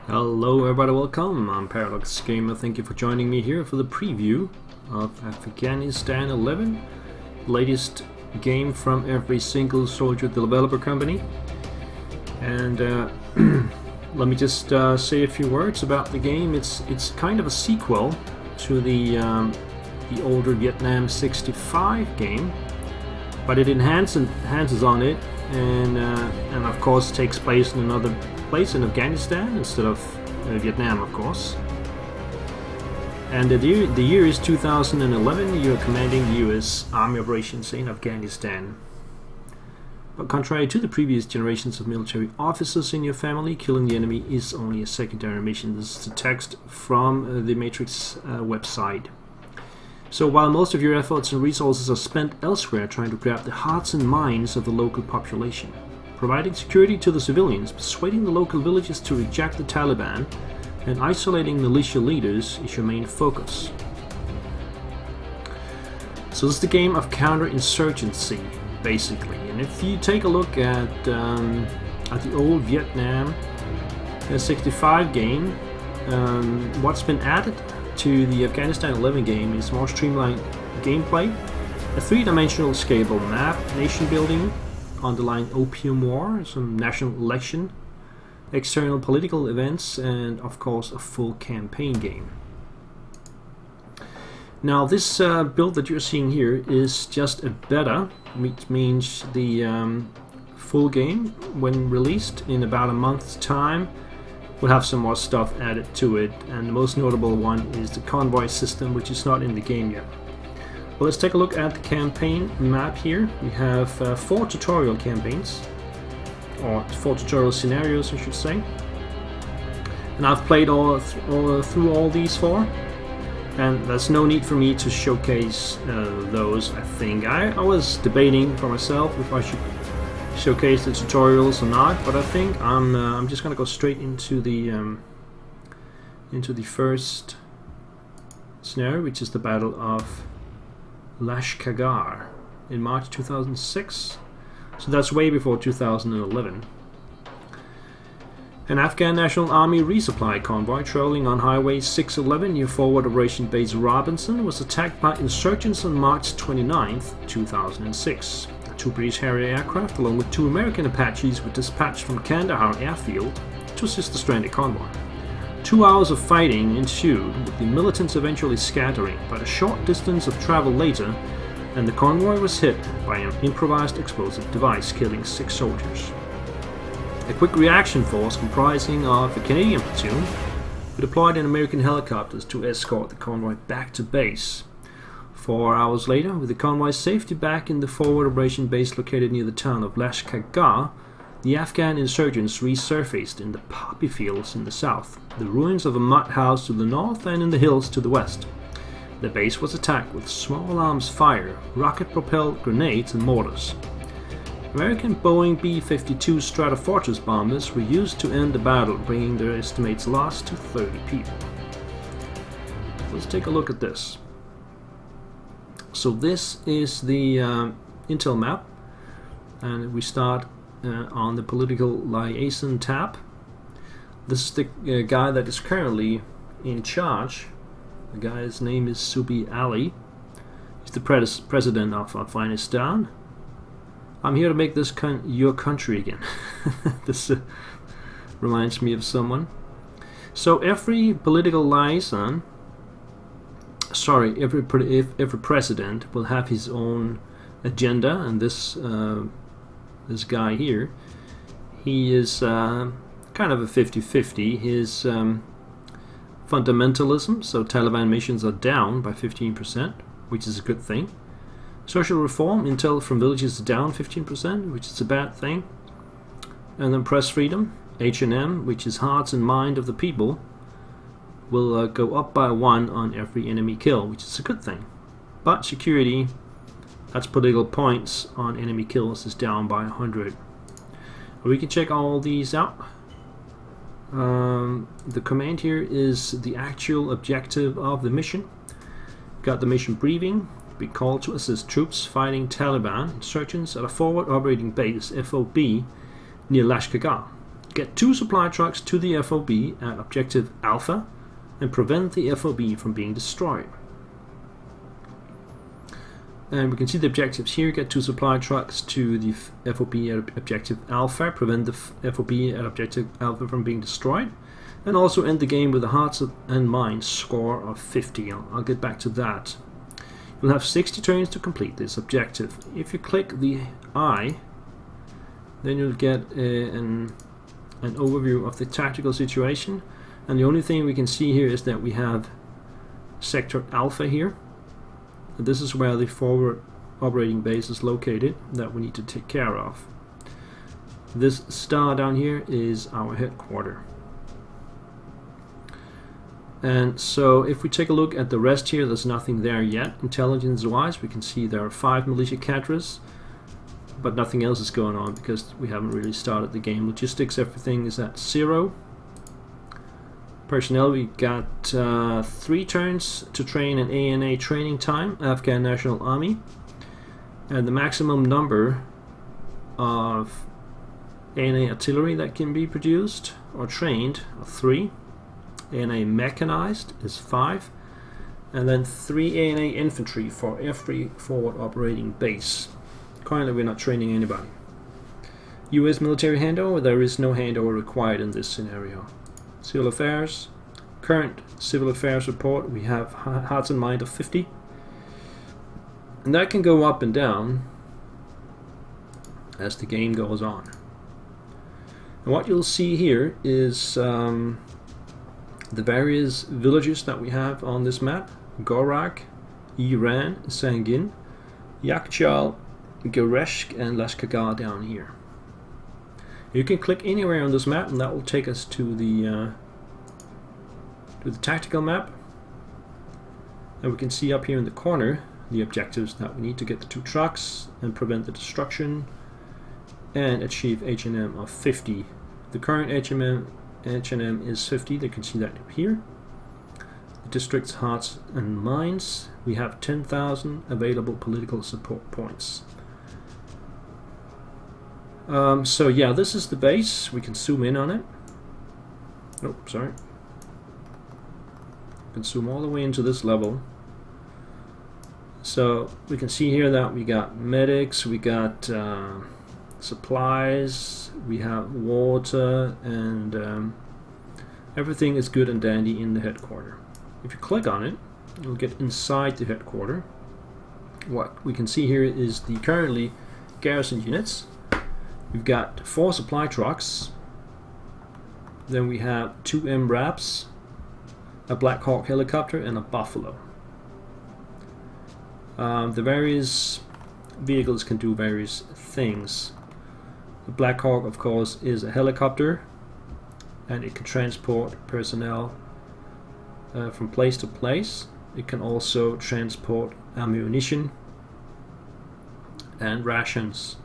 Hello everybody, welcome. I'm Paradox Gamer. Thank you for joining me here for the preview of Afghanistan 11, latest game from every single soldier developer company. And let me just say a few words about the game. It's kind of a sequel to the older Vietnam 65 game, but it enhances on it, and of course takes place in another place in Afghanistan instead of Vietnam, of course. And the year is 2011. You're commanding the US Army operations in Afghanistan. But contrary to the previous generations of military officers in your family, killing the enemy is only a secondary mission. This is the text from the Matrix website. So while most of your efforts and resources are spent elsewhere trying to grab the hearts and minds of the local population, providing security to the civilians, persuading the local villages to reject the Taliban, and isolating militia leaders is your main focus. So this is the game of Counter-Insurgency, basically. And if you take a look at the old Vietnam 65 game, what's been added to the Afghanistan 11 game is more streamlined gameplay, a three-dimensional scalable map, nation building, underlying opium war, some national election, external political events, and of course a full campaign game. Now this build that you're seeing here is just a beta, which means the full game, when released in about a month's time, will have some more stuff added to it, and the most notable one is the convoy system, which is not in the game yet. Well, let's take a look at the campaign map here. We have 4 tutorial campaigns, or 4 tutorial scenarios, I should say. And I've played through all these 4, and there's no need for me to showcase those. I think I was debating for myself if I should showcase the tutorials or not, but I think I'm just gonna go straight into the first scenario, which is the Battle of Lashkar in March 2006, so that's way before 2011. An Afghan National Army resupply convoy traveling on Highway 611 near Forward Operation Base Robinson was attacked by insurgents on March 29, 2006. 2 British Harrier aircraft along with 2 American Apaches were dispatched from Kandahar airfield to assist the stranded convoy. 2 hours of fighting ensued, with the militants eventually scattering, but a short distance of travel later, and the convoy was hit by an improvised explosive device, killing 6 soldiers. A quick reaction force comprising of a Canadian platoon were deployed in American helicopters to escort the convoy back to base. 4 hours later, with the convoy's safety back in the forward operation base located near the town of Lashkar, the Afghan insurgents resurfaced in the poppy fields in the south, the ruins of a mud house to the north, and in the hills to the west. The base was attacked with small arms fire, rocket-propelled grenades, and mortars. American Boeing B-52 Stratofortress bombers were used to end the battle, bringing their estimates lost to 30 people. Let's take a look at this. So this is the Intel map, and we start on the political liaison tab. This is the guy that is currently in charge. The guy's name is Subi Ali. He's the president of Afghanistan. I'm here to make this your country again. This reminds me of someone. So every political liaison, every president will have his own agenda, and this guy here, he is kind of a 50-50. His fundamentalism, so Taliban missions are down by 15%, which is a good thing. Social reform, intel from villages is down 15%, which is a bad thing. And then press freedom, H&M, which is hearts and mind of the people, will go up by 1 on every enemy kill, which is a good thing. But security, that's political points on enemy kills, is down by 100. We can check all these out. The command here is the actual objective of the mission. Got the mission briefing. Be called to assist troops fighting Taliban insurgents at a forward operating base (FOB) near Lashkar. Get 2 supply trucks to the FOB at objective Alpha and prevent the FOB from being destroyed. And we can see the objectives here. Get 2 supply trucks to the FOB at objective Alpha, prevent the FOB at objective Alpha from being destroyed, and also end the game with a hearts and minds score of 50. I'll get back to that. You'll have 60 turns to complete this objective. If you click the I, then you'll get an overview of the tactical situation, and the only thing we can see here is that we have sector Alpha here. And this is where the forward operating base is located that we need to take care of. This star down here is our headquarters. And so if we take a look at the rest here, there's nothing there yet. Intelligence wise, we can see there are 5 militia cadres, but nothing else is going on because we haven't really started the game. Logistics, everything is at 0. Personnel, we got 3 turns to train an ANA training time, Afghan National Army, and the maximum number of ANA artillery that can be produced or trained are 3. ANA mechanized is 5, and then 3 ANA infantry for every forward operating base. Currently we're not training anybody. US military handover, there is no handover required in this scenario. Civil affairs, current civil affairs report, we have hearts and mind of 50, and that can go up and down as the game goes on. And what you'll see here is the various villages that we have on this map: Gorak, Iran, Sangin, Yakhchal, Gereshk, and Lashkargah down here. You can click anywhere on this map and that will take us to the tactical map, and we can see up here in the corner the objectives that we need to get the 2 trucks and prevent the destruction and achieve H&M of 50. The current H&M is 50, you can see that here. The district's hearts and minds, we have 10,000 available political support points. So yeah, this is the base. We can zoom in on it. Oh, sorry. We can zoom all the way into this level. So we can see here that we got medics, we got supplies, we have water, and everything is good and dandy in the headquarters. If you click on it, you'll get inside the headquarters. What we can see here is the currently garrison units. We've got 4 supply trucks, then we have 2 MRAPs, a Black Hawk helicopter, and a Buffalo. The various vehicles can do various things. The Black Hawk, of course, is a helicopter, and it can transport personnel from place to place. It can also transport ammunition and rations.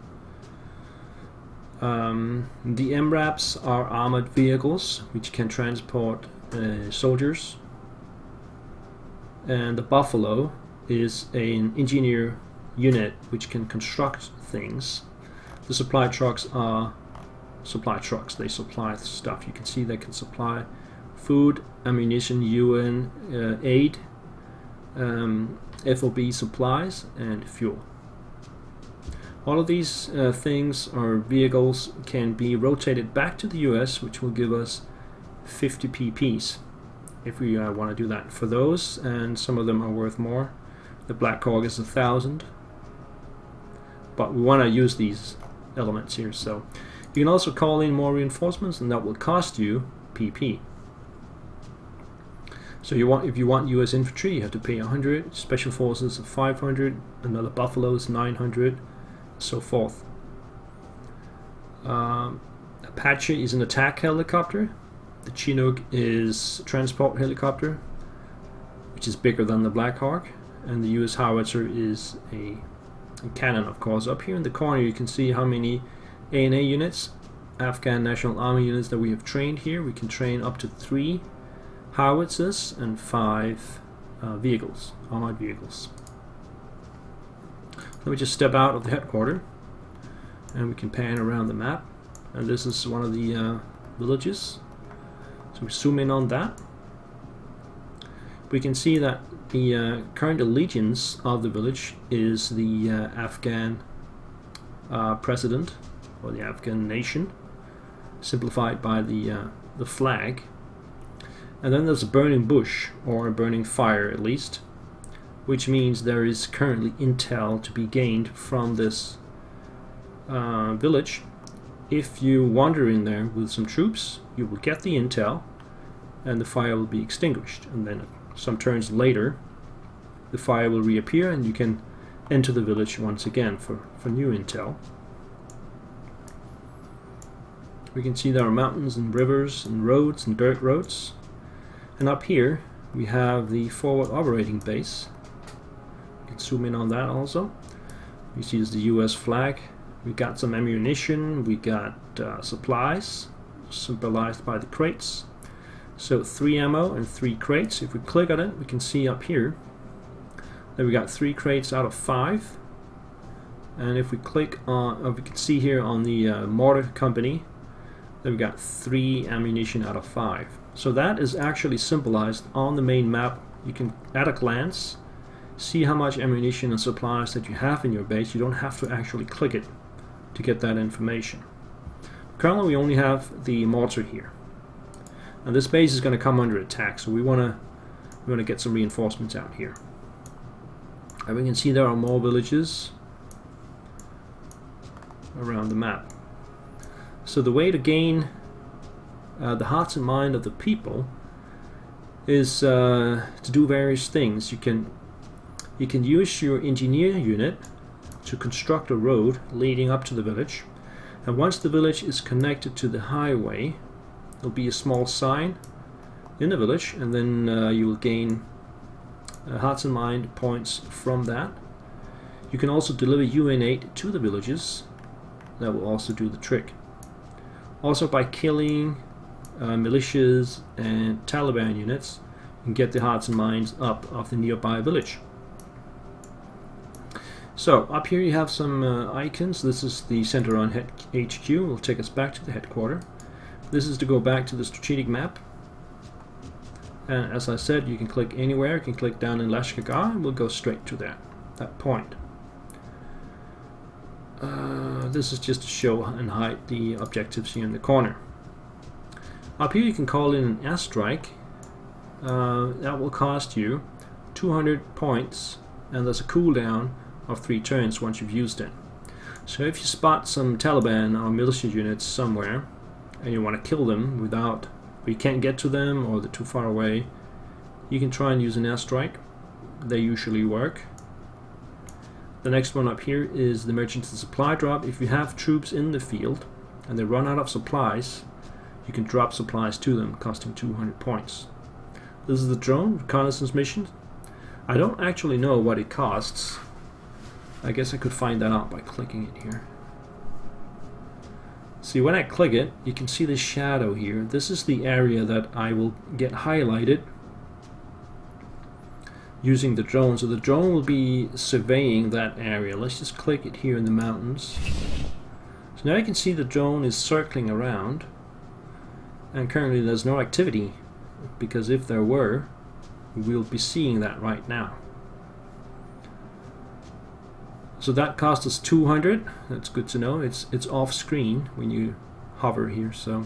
The MRAPs are armored vehicles which can transport soldiers, and the Buffalo is an engineer unit which can construct things. The supply trucks are supply trucks. They supply stuff. You can see they can supply food, ammunition, UN aid, FOB supplies, and fuel. All of these things or vehicles can be rotated back to the US, which will give us 50 PPs if we want to do that for those, and some of them are worth more. The Black Hawk is 1,000, but we want to use these elements here. So you can also call in more reinforcements, and that will cost you PP. So if you want US infantry, you have to pay 100, special forces 500, another Buffalo is 900, so forth. Apache is an attack helicopter. The Chinook is a transport helicopter, which is bigger than the Black Hawk, and the US howitzer is a cannon, of course. Up here in the corner you can see how many ANA units, Afghan National Army units, that we have trained here. We can train up to 3 howitzers and 5 vehicles, armored vehicles. Let me just step out of the headquarters and we can pan around the map, and this is one of the villages. So we zoom in on that. We can see that the current allegiance of the village is the Afghan president, or the Afghan nation, simplified by the flag. And then there's a burning bush, or a burning fire at least, which means there is currently intel to be gained from this village. If you wander in there with some troops, you will get the intel and the fire will be extinguished, and then some turns later the fire will reappear and you can enter the village once again for new intel. We can see there are mountains and rivers and roads and dirt roads, and up here we have the forward operating base. You can zoom in on that also. You see there's the US flag. We got some ammunition, we got supplies, symbolized by the crates. So 3 ammo and 3 crates. If we click on it, we can see up here that we got 3 crates out of 5. And if we click on, we can see here on the mortar company that we got 3 ammunition out of 5. So that is actually symbolized on the main map. You can, at a glance, see how much ammunition and supplies that you have in your base. You don't have to actually click it to get that information. Currently we only have the mortar here, and this base is going to come under attack, so we want to get some reinforcements out here. And we can see there are more villages around the map. So the way to gain the hearts and mind of the people is to do various things. You can use your engineer unit to construct a road leading up to the village, and once the village is connected to the highway, there'll be a small sign in the village, and then you will gain hearts and mind points from that. You can also deliver UN aid to the villages. That will also do the trick. Also, by killing militias and Taliban units, you can get the hearts and minds up of the nearby village. So up here you have some icons. This is the center on HQ. Will take us back to the headquarters. This is to go back to the strategic map. And as I said, you can click anywhere. You can click down in Lashkar and we'll go straight to that point. This is just to show and hide the objectives here in the corner. Up here you can call in an airstrike. That will cost you 200 points, and there's a cooldown of 3 turns once you've used it. So if you spot some Taliban or militia units somewhere and you want to kill them without, or you can't get to them, or they're too far away, you can try and use an airstrike. They usually work. The next one up here is the emergency supply drop. If you have troops in the field and they run out of supplies, you can drop supplies to them, costing 200 points. This is the drone reconnaissance mission. I don't actually know what it costs. I guess I could find that out by clicking it here. See, when I click it, you can see the shadow here. This is the area that I will get highlighted using the drone. So the drone will be surveying that area. Let's just click it here in the mountains. So now you can see the drone is circling around, and currently there's no activity, because if there were, we'll be seeing that right now. So that cost us 200. That's good to know. It's off screen when you hover here. So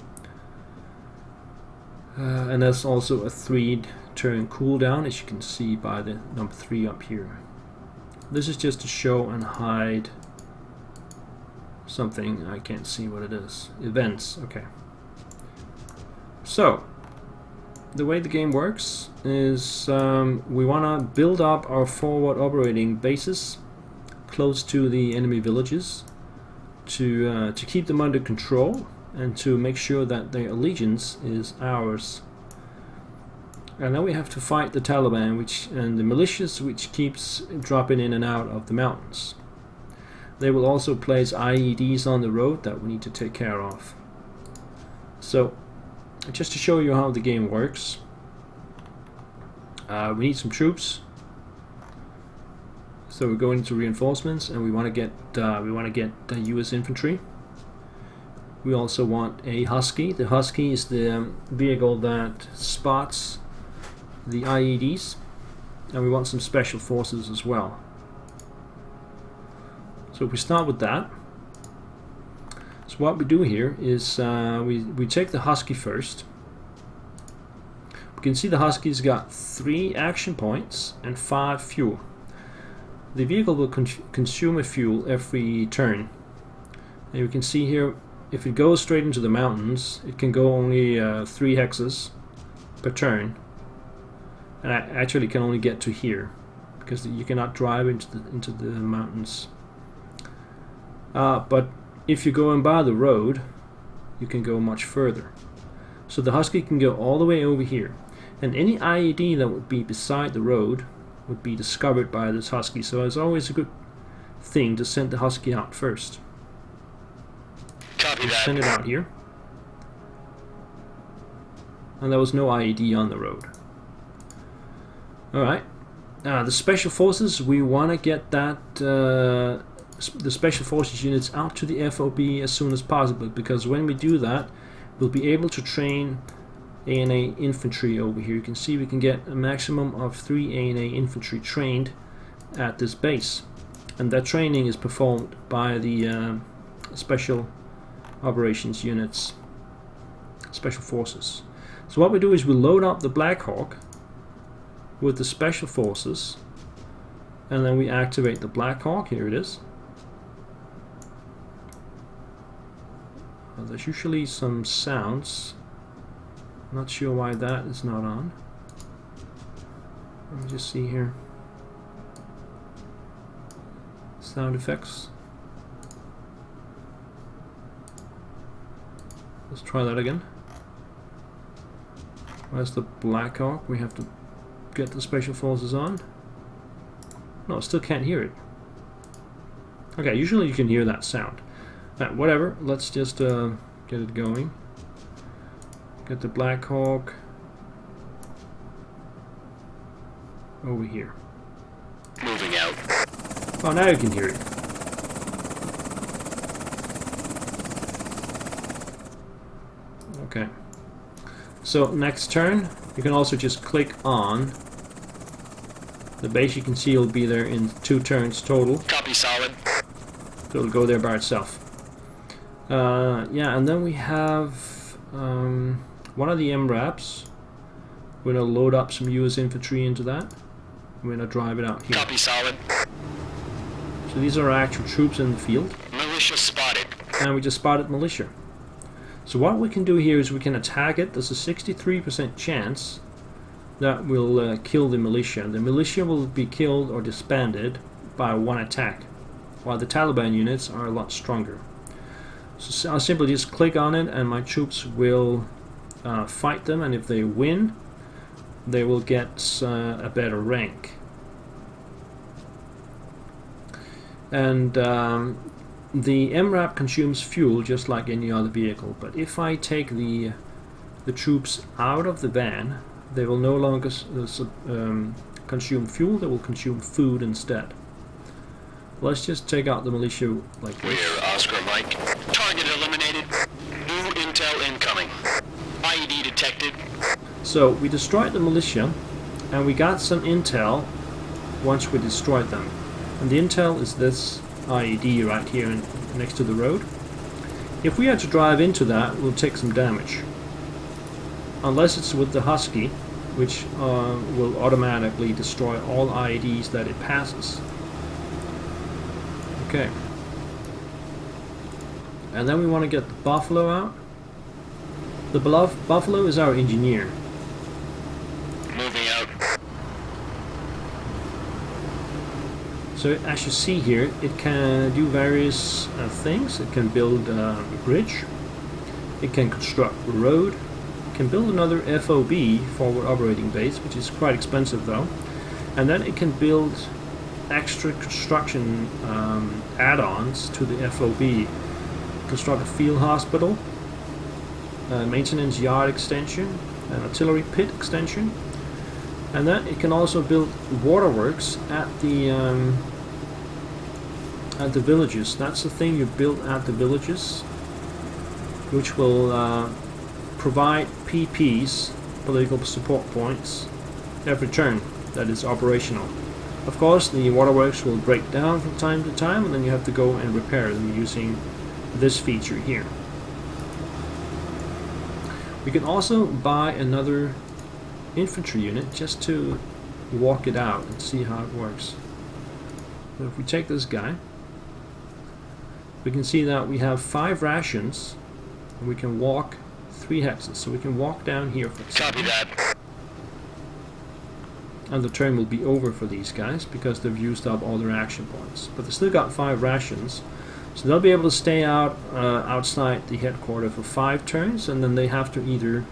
and that's also a 3-turn cooldown, as you can see by the number 3 up here. This is just to show and hide something. I can't see what it is. Events. Okay. So the way the game works is we want to build up our forward operating bases close to the enemy villages to keep them under control and to make sure that their allegiance is ours. And then we have to fight the Taliban and the militias, which keeps dropping in and out of the mountains. They will also place IEDs on the road that we need to take care of. So just to show you how the game works, we need some troops. So we're going into reinforcements, and we want to get US infantry. We also want a Husky. The Husky is the vehicle that spots the IEDs, and we want some special forces as well. So if we start with that, so what we do here is we take the Husky first. We can see the Husky's got 3 action points and 5 fuel. The vehicle will consume a fuel every turn. And you can see here, if it goes straight into the mountains, it can go only 3 hexes per turn. And I actually can only get to here, because you cannot drive into the mountains. But if you're going by the road, you can go much further. So the Husky can go all the way over here. And any IED that would be beside the road would be discovered by this Husky. So it's always a good thing to send the Husky out first. Copy that. Send it out here. And there was no IED on the road. Alright. The Special Forces, we want to get that the Special Forces units out to the FOB as soon as possible, because when we do that, we'll be able to train ANA infantry over here. You can see we can get a maximum of 3 ANA infantry trained at this base, and that training is performed by the Special Operations units, Special Forces. So what we do is we load up the Black Hawk with the Special Forces, and then we activate the Black Hawk. Here it is. There's usually some sounds. Not sure why that is not on. Let me just see here. Sound effects. Let's try that again. Where's the Black Hawk? We have to get the Special Forces on. No, I still can't hear it. Okay, usually you can hear that sound. Whatever, let's just get it going. Get the Black Hawk over here. Moving out. Oh, now you can hear it. Okay. So next turn, you can also just click on the base. You can see it'll be there in 2 turns total. Copy, solid. So it'll go there by itself. Yeah, and then we have one of the MRAPs. We're going to load up some US infantry into that. We're going to drive it out here. Copy, solid. So these are our actual troops in the field. Militia spotted. And we just spotted militia. So what we can do here is we can attack it. There's a 63% chance that we'll kill the militia. The militia will be killed or disbanded by 1 attack, while the Taliban units are a lot stronger. So I'll simply just click on it, and my troops will fight them, and if they win, they will get a better rank. And the MRAP consumes fuel just like any other vehicle, but if I take the troops out of the van, they will no longer consume fuel, they will consume food instead. Let's just take out the militia like this. We're Oscar Mike. Target eliminated. New intel incoming. IED detected. So we destroyed the militia, and we got some intel once we destroyed them. And the intel is this IED right here next to the road. If we had to drive into that, we'll take some damage. Unless it's with the Husky, which will automatically destroy all IEDs that it passes. Okay. And then we want to get the Buffalo out. The Buffalo is our engineer. Moving out. So as you see here, it can do various things. It can build a bridge. It can construct a road. It can build another FOB, forward operating base, which is quite expensive though. And then it can build extra construction add-ons to the FOB. Construct a field hospital, a maintenance yard extension, an artillery pit extension, and then it can also build waterworks at the villages. That's the thing you build at the villages. which will provide PPs, political support points, every turn that is operational. Of course, the waterworks will break down from time to time, and then you have to go and repair them using this feature here. We can also buy another infantry unit just to walk it out and see how it works. So if we take this guy, we can see that we have 5 rations, and we can walk 3 hexes. So we can walk down here, for example. Copy that. And the turn will be over for these guys because they've used up all their action points. But they still got 5 rations, so they'll be able to stay out outside the headquarters for 5 turns, and then they have to either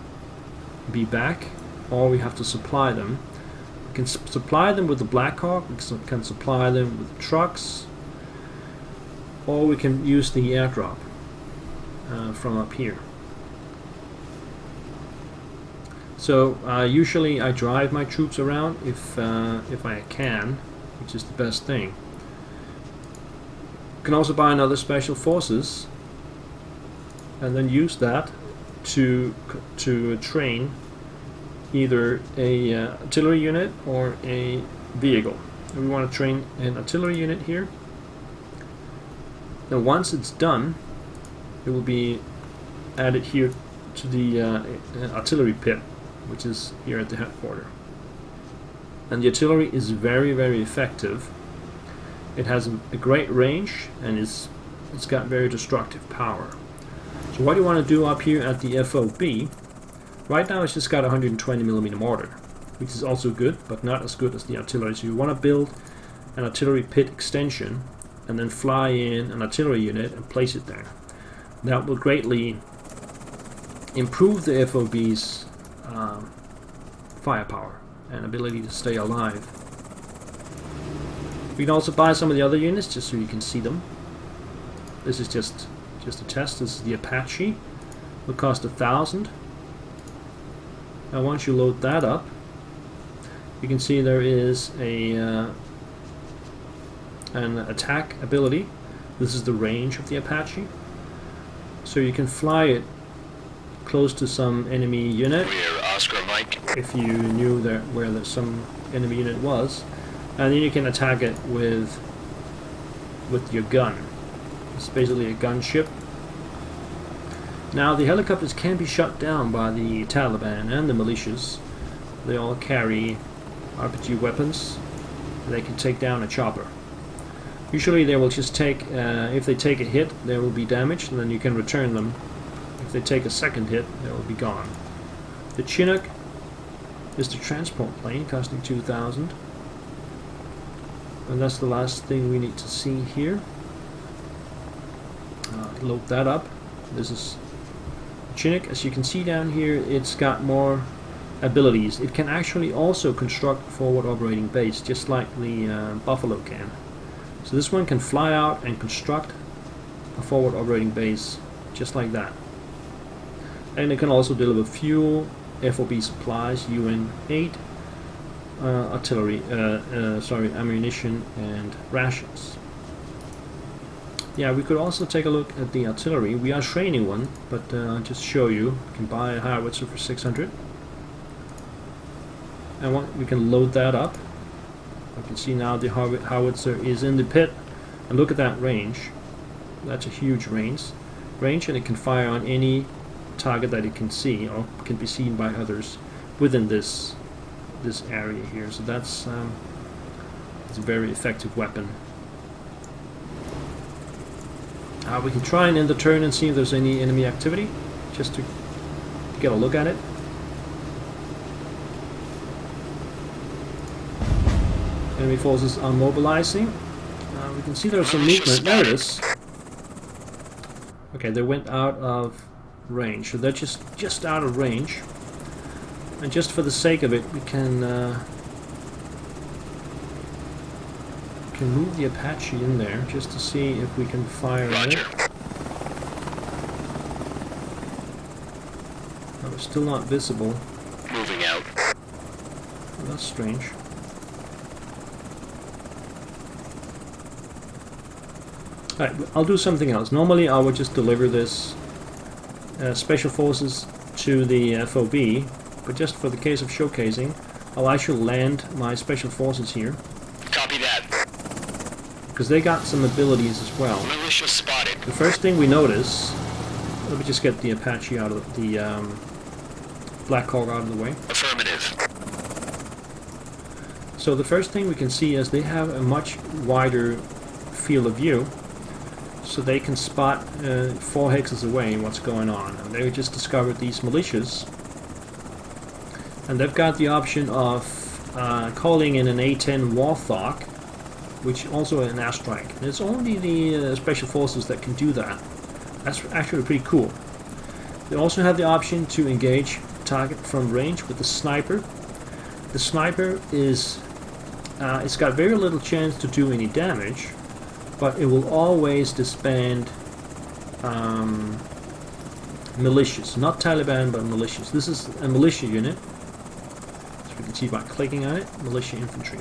be back or we have to supply them. We can supply them with the Black Hawk, we can supply them with trucks, or we can use the airdrop from up here. So usually I drive my troops around if I can, which is the best thing. You can also buy another special forces and then use that to train either a artillery unit or a vehicle. And we want to train an artillery unit here. Now once it's done, it will be added here to the artillery pit, which is here at the headquarters. And the artillery is very, very effective. It has a great range, and it's got very destructive power. So what you want to do up here at the FOB, right now it's just got 120mm mortar, which is also good, but not as good as the artillery. So you want to build an artillery pit extension and then fly in an artillery unit and place it there. That will greatly improve the FOB's firepower and ability to stay alive. We can also buy some of the other units just so you can see them. This is just a test. This is the Apache. Will cost 1,000. Now once you load that up, you can see there is an attack ability. This is the range of the Apache. So you can fly it close to some enemy unit. We're Oscar Mike. If you knew where some enemy unit was, and then you can attack it with your gun. It's basically a gunship. Now the helicopters can be shot down by the Taliban and the militias. They all carry RPG weapons. They can take down a chopper. Usually they will just take, if they take a hit, they will be damaged, and then you can return them. If they take a second hit, they will be gone. The Chinook is the transport plane, costing 2,000. And that's the last thing we need to see here. Load that up. This is Chinook. As you can see down here, it's got more abilities. It can actually also construct a forward operating base, just like the Buffalo can. So this one can fly out and construct a forward operating base, just like that. And it can also deliver fuel, FOB supplies, UN-8, ammunition and rations. Yeah, we could also take a look at the artillery. We are training one, but I'll just show you. You can buy a howitzer for 600. And we can load that up. You can see now the howitzer is in the pit. And look at that range. That's a huge range, and it can fire on any target that it can see, or can be seen by others within this area here. So that's it's a very effective weapon. We can try and end the turn and see if there's any enemy activity, just to get a look at it. Enemy forces are mobilizing. We can see there's some movement. There it is. Okay, they went out of range, so they're just out of range. And just for the sake of it, we can move the Apache in there just to see if we can fire on it. Oh, it's still not visible. Moving out. Oh, that's strange. Alright, I'll do something else. Normally I would just deliver this special forces to the FOB, but just for the case of showcasing, I'll actually land my special forces here. Copy that. Because they got some abilities as well. Militia spotted. The first thing we notice, let me just get the Apache out of the Black Hawk out of the way. Affirmative. So the first thing we can see is they have a much wider field of view, so they can spot 4 hexes away what's going on. And they just discovered these militias, and they've got the option of calling in an A-10 Warthog, which also an airstrike. And it's only the special forces that can do that. That's actually pretty cool. They also have the option to engage target from range with the sniper. The sniper is it's got very little chance to do any damage, but it will always disband militias, not Taliban, but militias. This is a militia unit, as we can see by clicking on it, militia infantry.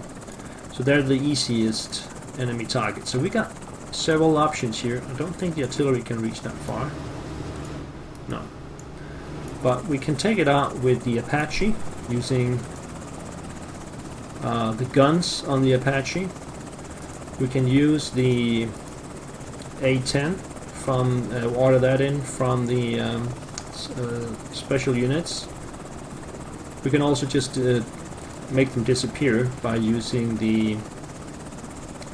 So they're the easiest enemy target. So we got several options here. I don't think the artillery can reach that far. No. But we can take it out with the Apache using the guns on the Apache. We can use the A-10 from order that in from the special units. We can also just make them disappear by using the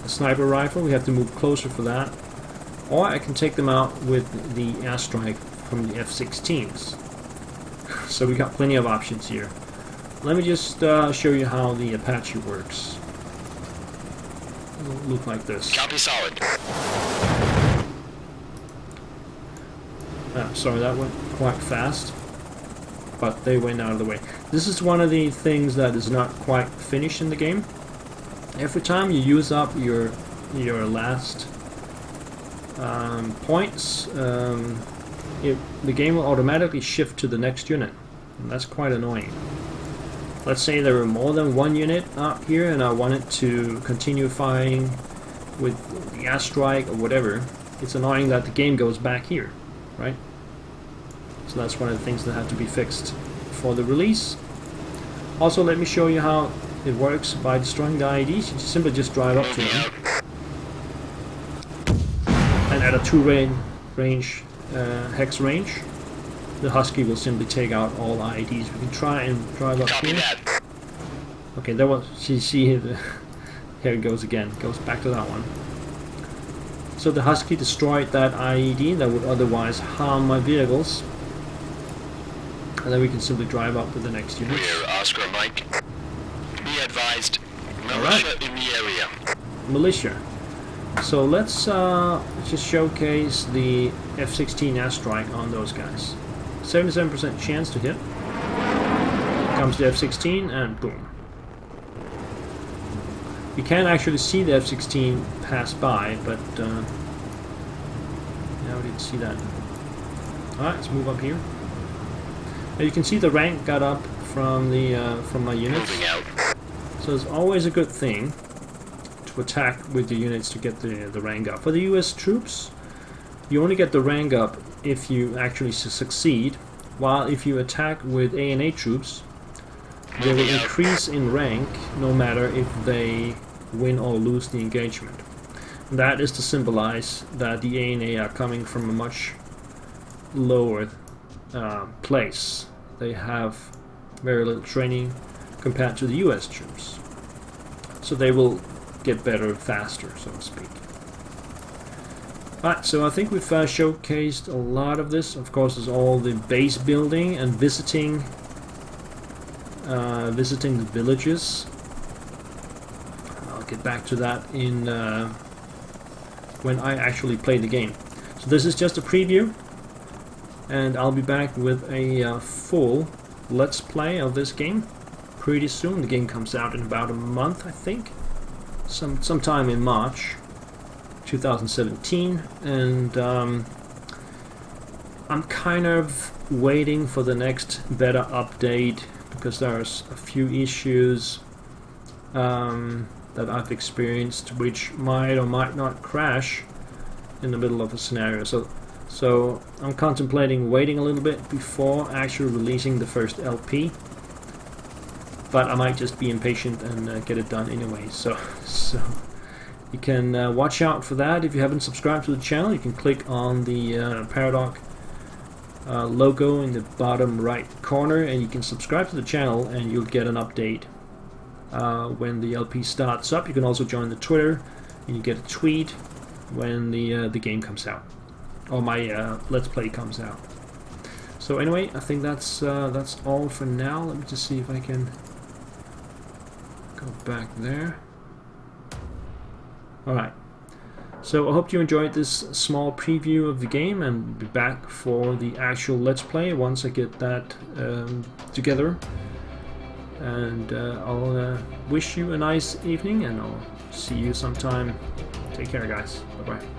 sniper rifle. We have to move closer for that. Or I can take them out with the airstrike from the F-16s. So we got plenty of options here. Let me just show you how the Apache works. It'll look like this. Copy solid. Sorry, that went quite fast, but they went out of the way. This is one of the things that is not quite finished in the game. Every time you use up your last points, the game will automatically shift to the next unit, and that's quite annoying. Let's say there were more than one unit up here and I wanted to continue firing with the airstrike or whatever. It's annoying that the game goes back here, right? So that's one of the things that have to be fixed for the release. Also, let me show you how it works by destroying the IEDs. You simply just drive up to them, and at a 2 range hex range, the Husky will simply take out all IEDs. We can try and drive up here. Okay, there was. See here it goes again. Goes back to that one. So the Husky destroyed that IED that would otherwise harm my vehicles, and then we can simply drive up to the next unit. Rear Oscar Mike. Be advised. Militia in the area. Militia. So let's just showcase the F-16 airstrike on those guys. 77% chance to hit. Comes the F-16 and boom. You can actually see the F-16 pass by, but yeah, we didn't see that. Alright, let's move up here. Now you can see the rank got up from the from my units. Moving out. So it's always a good thing to attack with the units to get the rank up. For the US troops, you only get the rank up if you actually succeed, while if you attack with ANA troops, they will increase in rank no matter if they win or lose the engagement. And that is to symbolize that the ANA are coming from a much lower place. They have very little training compared to the US troops. So they will get better faster, so to speak. Alright, so I think we've showcased a lot of this. Of course, there's all the base building and visiting the villages. I'll get back to that in when I actually play the game. So this is just a preview, and I'll be back with a full Let's Play of this game pretty soon. The game comes out in about a month, I think, sometime in March 2017, and I'm kind of waiting for the next beta update because there's a few issues that I've experienced which might or might not crash in the middle of a scenario. So So I'm contemplating waiting a little bit before actually releasing the first LP, but I might just be impatient and get it done anyway. So you can watch out for that. If you haven't subscribed to the channel, you can click on the Paradox logo in the bottom right corner, and you can subscribe to the channel, and you'll get an update when the LP starts up. You can also join the Twitter, and you get a tweet when the game comes out, or my Let's Play comes out. So anyway, I think that's all for now. Let me just see if I can go back there. Alright, so I hope you enjoyed this small preview of the game, and be back for the actual Let's Play once I get that together. And I'll wish you a nice evening, and I'll see you sometime. Take care, guys. Bye-bye.